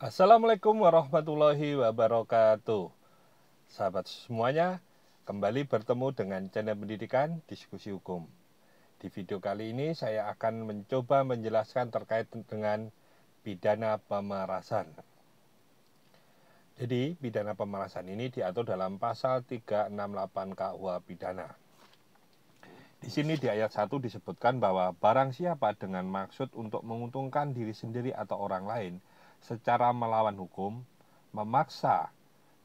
Assalamualaikum warahmatullahi wabarakatuh. Sahabat semuanya, kembali bertemu dengan channel pendidikan Diskusi Hukum. Di video kali ini saya akan mencoba menjelaskan terkait dengan pidana pemerasan. Jadi, pidana pemerasan ini diatur dalam pasal 368 KUH Pidana. Di sini di ayat 1 disebutkan bahwa barang siapa dengan maksud untuk menguntungkan diri sendiri atau orang lain secara melawan hukum, memaksa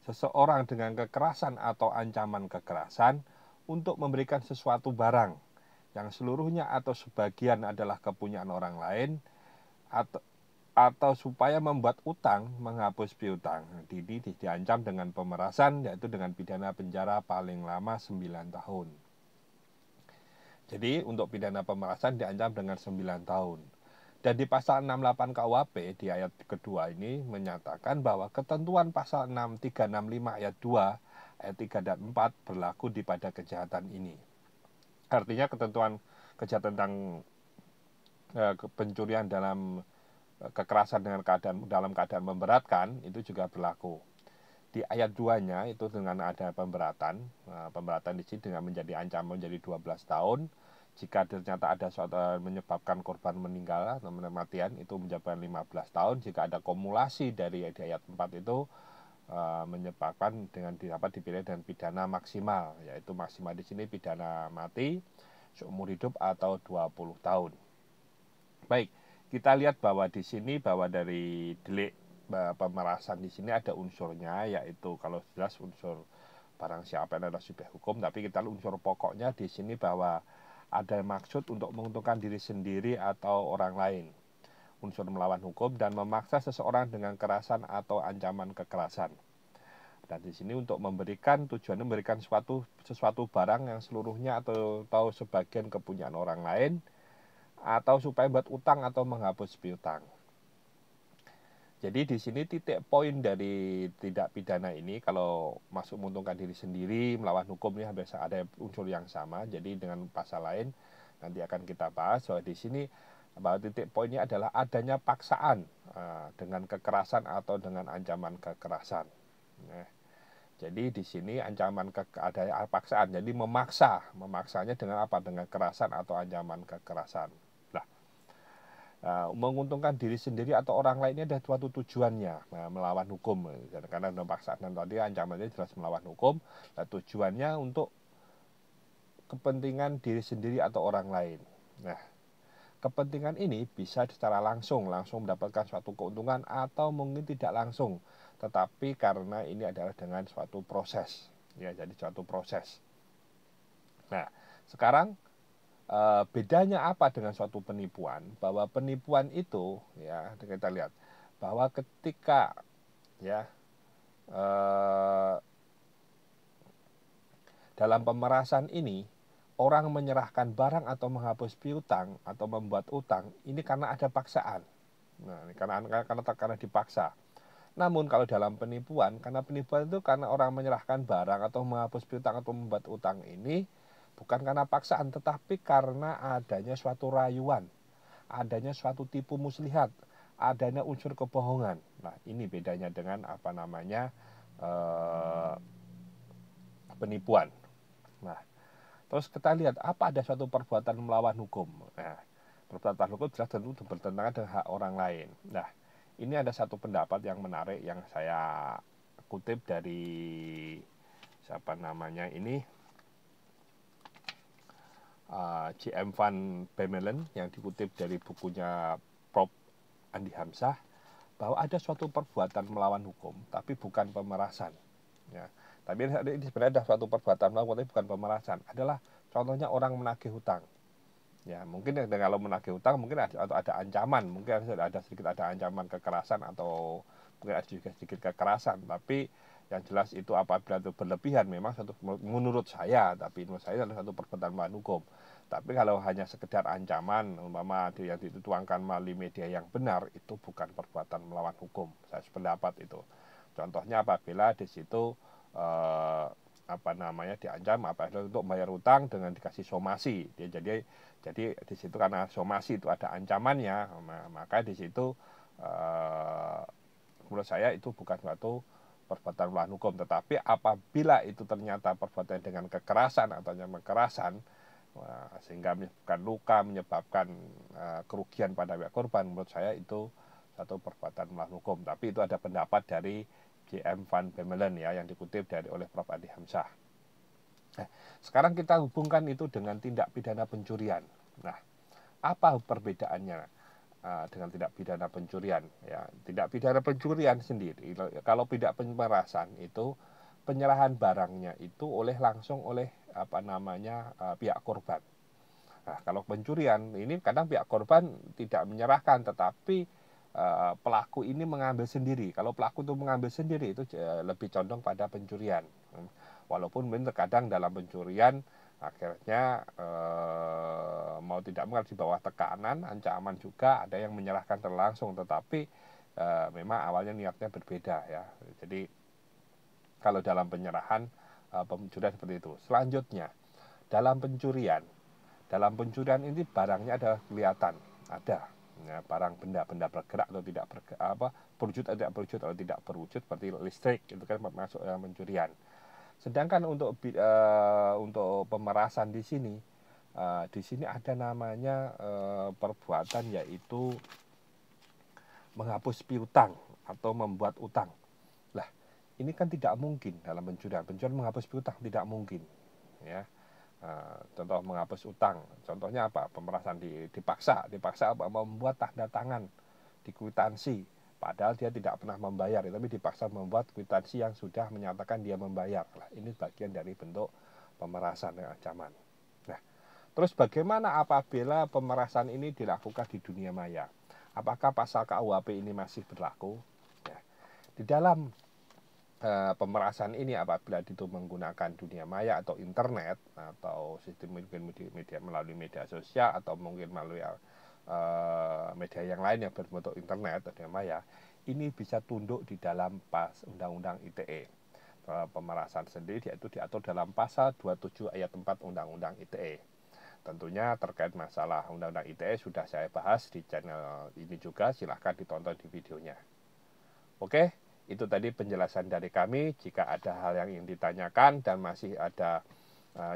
seseorang dengan kekerasan atau ancaman kekerasan untuk memberikan sesuatu barang yang seluruhnya atau sebagian adalah kepunyaan orang lain atau supaya membuat utang menghapus piutang. Ini diancam dengan pemerasan, yaitu dengan pidana penjara paling lama 9 tahun. Jadi untuk pidana pemerasan diancam dengan 9 tahun. Dan di pasal 68 KUHP di ayat kedua ini menyatakan bahwa ketentuan pasal 6365 ayat 2, ayat 3 dan 4 berlaku di pada kejahatan ini. Artinya ketentuan kejahatan tentang pencurian dalam kekerasan dalam keadaan memberatkan itu juga berlaku. Di ayat 2-nya itu dengan ada pemberatan di sini dengan menjadi ancaman menjadi 12 tahun. Jika ternyata ada suatu menyebabkan korban meninggal atau kematian itu menjadi 15 tahun. Jika ada kumulasi dari di ayat 4 itu menyebabkan dengan dipilih dengan pidana maksimal, yaitu maksimal di sini pidana mati seumur hidup atau 20 tahun. Baik, kita lihat bahwa di sini bahwa dari delik pemerasan di sini ada unsurnya, yaitu kalau jelas unsur barang siapa yang adalah subyek hukum, tapi kita lihat unsur pokoknya di sini bahwa ada maksud untuk menguntungkan diri sendiri atau orang lain, unsur melawan hukum dan memaksa seseorang dengan kekerasan atau ancaman kekerasan. Dan di sini untuk tujuannya memberikan sesuatu barang yang seluruhnya atau sebagian kepunyaan orang lain, atau supaya buat utang atau menghapus piutang. Jadi di sini titik poin dari tindak pidana ini kalau masuk menguntungkan diri sendiri melawan hukum ini hampir ada unsur yang sama. Jadi dengan pasal lain nanti akan kita bahas bahwa di sini bahwa titik poinnya adalah adanya paksaan dengan kekerasan atau dengan ancaman kekerasan. Nah, jadi di sini ancaman ada paksaan. Jadi memaksanya dengan apa? Dengan kekerasan atau ancaman kekerasan. Menguntungkan diri sendiri atau orang lainnya ada suatu tujuannya, melawan hukum. Karena dalam paksaan tadi ancamannya jelas melawan hukum, tujuannya untuk kepentingan diri sendiri atau orang lain. Nah, kepentingan ini bisa secara langsung mendapatkan suatu keuntungan atau mungkin tidak langsung, tetapi karena ini adalah dengan suatu proses, ya jadi suatu proses. Nah, sekarang bedanya apa dengan suatu penipuan? Bahwa penipuan itu ya kita lihat bahwa ketika ya dalam pemerasan ini orang menyerahkan barang atau menghapus piutang atau membuat utang ini karena ada paksaan. Nah, karena dipaksa. Namun kalau dalam penipuan, karena penipuan itu karena orang menyerahkan barang atau menghapus piutang atau membuat utang ini bukan karena paksaan, tetapi karena adanya suatu rayuan, adanya suatu tipu muslihat, adanya unsur kebohongan. Nah, ini bedanya dengan penipuan. Nah, terus kita lihat apa ada suatu perbuatan melawan hukum. Nah, perbuatan hukum jelas tentu bertentangan dengan hak orang lain. Nah, ini ada satu pendapat yang menarik yang saya kutip dari J.M. van Bemmelen yang dikutip dari bukunya Prof. Andi Hamzah, bahwa ada suatu perbuatan melawan hukum tapi bukan pemerasan, ya. Tapi ini sebenarnya ada suatu perbuatan melawan tapi bukan pemerasan, adalah contohnya orang menagih hutang, ya. Mungkin kalau menagih hutang mungkin ada ancaman, mungkin ada ancaman kekerasan atau mungkin ada juga sedikit kekerasan, tapi yang jelas itu apabila itu berlebihan memang menurut saya adalah satu perbuatan melawan hukum. Tapi kalau hanya sekedar ancaman, umpama yang dituangkan melalui media yang benar, itu bukan perbuatan melawan hukum. Saya sependapat itu. Contohnya apabila di situ diancam untuk bayar utang dengan dikasih somasi. Jadi di situ karena somasi itu ada ancamannya, maka di situ menurut saya itu bukan suatu perbuatan melawan hukum. Tetapi apabila itu ternyata perbuatan dengan kekerasan atau kekerasan, sehingga menyebabkan luka, menyebabkan kerugian pada pihak korban, menurut saya itu satu perbuatan melawan hukum. Tapi itu ada pendapat dari J.M. van Bemmelen ya, yang dikutip oleh Prof. Adi Hamzah. Nah, sekarang kita hubungkan itu dengan tindak pidana pencurian. Nah, apa perbedaannya dengan tindak pidana pencurian? Ya, tindak pidana pencurian sendiri, kalau tidak pemerasan itu penyerahan barangnya itu langsung oleh pihak korban. Nah, kalau pencurian ini kadang pihak korban tidak menyerahkan, tetapi pelaku ini mengambil sendiri. Kalau pelaku itu mengambil sendiri itu lebih condong pada pencurian. Walaupun terkadang dalam pencurian akhirnya mau tidak mau di bawah tekanan, ancaman juga ada yang menyerahkan langsung, tetapi memang awalnya niatnya berbeda ya. Jadi kalau dalam penyerahan pencurian seperti itu. Selanjutnya dalam pencurian ini barangnya ada kelihatan, ada ya, barang benda bergerak atau tidak bergerak, berwujud atau tidak berwujud, atau tidak berwujud seperti listrik, itu kan masuk dalam pencurian. Sedangkan untuk pemerasan di sini ada namanya perbuatan, yaitu menghapus piutang atau membuat utang. Lah, ini kan tidak mungkin dalam pencurian menghapus piutang, tidak mungkin ya. Contoh menghapus utang, contohnya apa? Pemerasan dipaksa apa? Membuat tanda tangan di kwitansi, padahal dia tidak pernah membayar, tapi dipaksa membuat kwitansi yang sudah menyatakan dia membayar. Nah, ini bagian dari bentuk pemerasan dan ancaman. Nah, terus bagaimana apabila pemerasan ini dilakukan di dunia maya? Apakah pasal KUHP ini masih berlaku? Ya. Di dalam pemerasan ini, apabila itu menggunakan dunia maya atau internet atau sistem mungkin media melalui media sosial atau mungkin melalui media yang lain yang berbentuk internet atau dunia maya, ini bisa tunduk di dalam Undang-Undang ITE. Pemerasan sendiri yaitu diatur dalam pasal 27 ayat 4 Undang-Undang ITE. Tentunya terkait masalah Undang-Undang ITE sudah saya bahas di channel ini juga, silahkan ditonton di videonya. Oke, itu tadi penjelasan dari kami. Jika ada hal yang ingin ditanyakan dan masih ada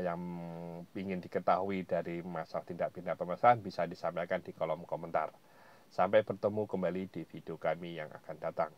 yang ingin diketahui dari masalah tindak pidana pemerasan, bisa disampaikan di kolom komentar. Sampai bertemu kembali di video kami yang akan datang.